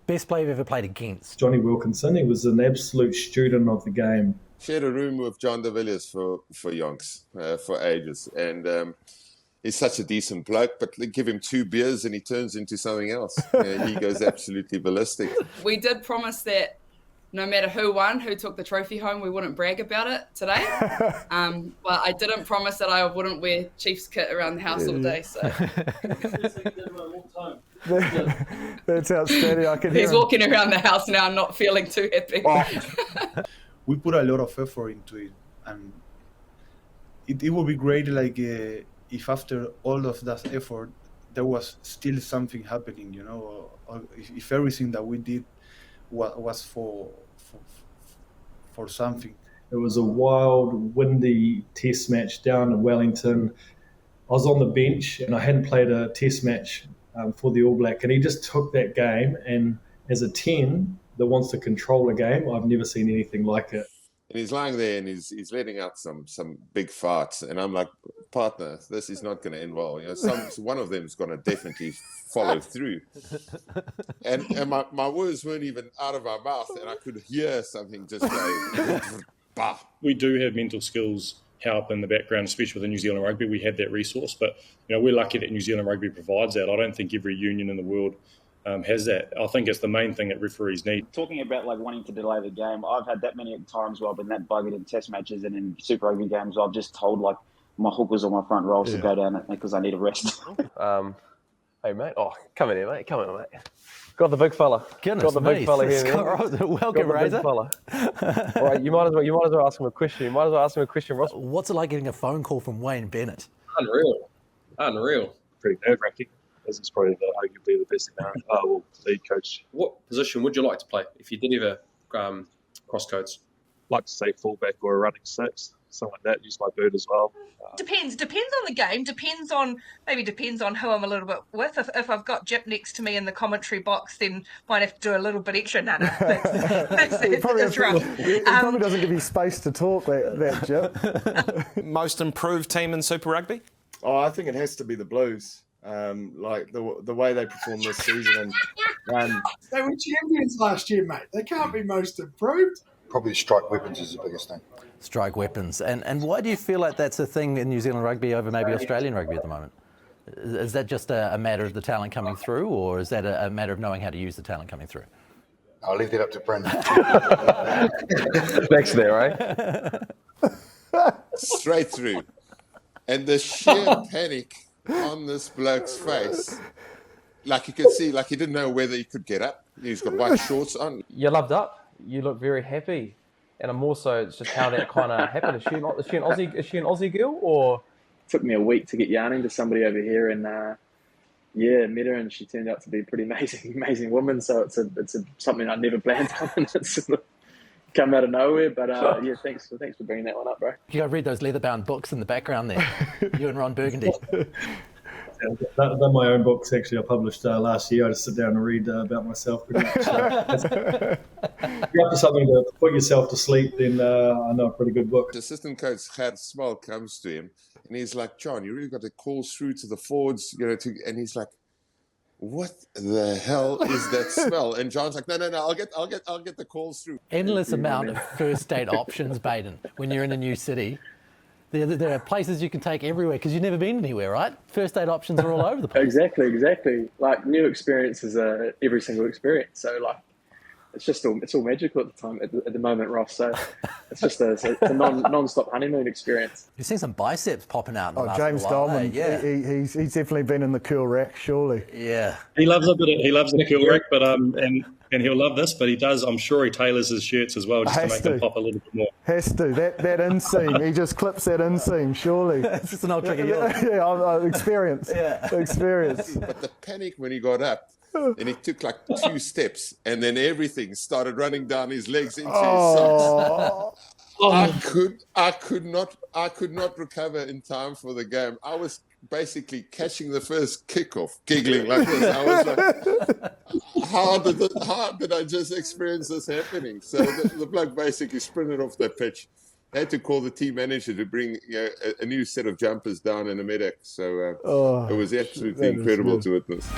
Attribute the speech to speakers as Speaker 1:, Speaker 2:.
Speaker 1: Best player you've ever played against?
Speaker 2: Johnny Wilkinson. He was an absolute student of the game.
Speaker 3: Shared a room with Jean De Villiers for yonks, for ages. And he's such a decent bloke, but give him 2 beers and he turns into something else. He goes absolutely ballistic.
Speaker 4: We did promise that no matter who won, who took the trophy home, we wouldn't brag about it today. But I didn't promise that I wouldn't wear Chiefs kit around the house all day. So
Speaker 5: That's outstanding. I can hear
Speaker 4: he's walking around the house now, not feeling too happy.
Speaker 6: We put a lot of effort into it, and it would be great, like if after all of that effort, there was still something happening, you know, or if everything that we did was for something.
Speaker 2: It was a wild, windy test match down in Wellington. I was on the bench and I hadn't played a test match for the All Black, and he just took that game, and as a 10 that wants to control a game, I've never seen anything like it.
Speaker 3: And he's lying there and he's letting out some big farts. And I'm like, partner, this is not going to end well. You know, one of them is going to definitely follow through. And my words weren't even out of my mouth, and I could hear something just go, bah.
Speaker 7: We do have mental skills help in the background, especially with New Zealand Rugby. We have that resource, but you know, we're lucky that New Zealand Rugby provides that. I don't think every union in the world has that. I think it's the main thing that referees need.
Speaker 8: Talking about like wanting to delay the game, I've had that many times where I've been that buggered in test matches and in Super Rugby games. I've just told like my hookers or my front rows to go down because I need a rest.
Speaker 9: Hey mate, come in here, mate. Come on, mate. Got the big fella.
Speaker 1: Goodness
Speaker 9: Got the big fella here,
Speaker 1: man. Welcome, Razor.
Speaker 9: All right, you might as well ask him a question. Ross.
Speaker 1: What's it like getting a phone call from Wayne Bennett?
Speaker 10: Unreal. Pretty nerve-wracking. This is probably arguably the best lead coach.
Speaker 11: What position would you like to play if you did ever cross codes?
Speaker 10: Like to say fullback or a running 6, something like that. Use my boot as well.
Speaker 12: Depends on the game. Depends on who I'm a little bit with. If I've got Jip next to me in the commentary box, then might have to do a little bit extra. No, that's rough.
Speaker 5: He probably doesn't give you space to talk, that Jip.
Speaker 13: Most improved team in Super Rugby?
Speaker 14: Oh, I think it has to be the Blues. Like the way they performed this season, and
Speaker 15: they were champions last year, mate. They can't be most improved.
Speaker 16: Probably strike weapons is the biggest thing.
Speaker 1: Strike weapons. And why do you feel like that's a thing in New Zealand rugby over maybe Australian rugby at the moment? Is that just a matter of the talent coming through, or is that a matter of knowing how to use the talent coming through?
Speaker 16: I'll leave that up to Brendan.
Speaker 9: Next there, right?
Speaker 3: Straight through. And the sheer panic on this bloke's face, like you could see, like he didn't know whether he could get up. He's got white shorts on.
Speaker 9: You're loved up. You look very happy, and I'm also it's just how that kind of happened. Is she an Aussie girl, or?
Speaker 8: It took me a week to get yarning to somebody over here, and met her, and she turned out to be a pretty amazing woman. So it's something I never planned on, and it's sort of come out of nowhere. But thanks for bringing that one up, bro.
Speaker 1: You go read those leather-bound books in the background there. You and Ron Burgundy.
Speaker 2: They're my own books, actually. I published last year. I just sit down and read about myself pretty much. If you're up to something to put yourself to sleep, then I know a pretty good book.
Speaker 3: The assistant coach, Gert Small, comes to him, and he's like, John, you really got to call through to the forwards, and he's like, what the hell is that smell? And John's like, no, I'll get the calls through.
Speaker 1: Endless amount of first date options, Baden, when you're in a new city. There are places you can take everywhere because you've never been anywhere, right? First date options are all over the place.
Speaker 8: Exactly. Like new experiences are every single experience. So like, it's all magical at the time at the moment, Ross. So it's just a non-stop honeymoon experience.
Speaker 1: You've seen some biceps popping out.
Speaker 5: James Dolman, he's definitely been in the curl rack, surely.
Speaker 1: Yeah,
Speaker 7: he loves the curl rack, but and he'll love this. But he does. I'm sure he tailors his shirts as well just to make them pop a little bit more.
Speaker 5: Has to that inseam. He just clips that inseam, surely.
Speaker 1: It's just an old trick of yours.
Speaker 5: Experience. Experience.
Speaker 3: But the panic when he got up. And he took like 2 steps, and then everything started running down his legs into his socks. I could not recover in time for the game. I was basically catching the first kickoff, giggling like this. I was like, how did I just experience this happening? So the bloke basically sprinted off the pitch. They had to call the team manager to bring a new set of jumpers down in a medic. So it was absolutely incredible to witness.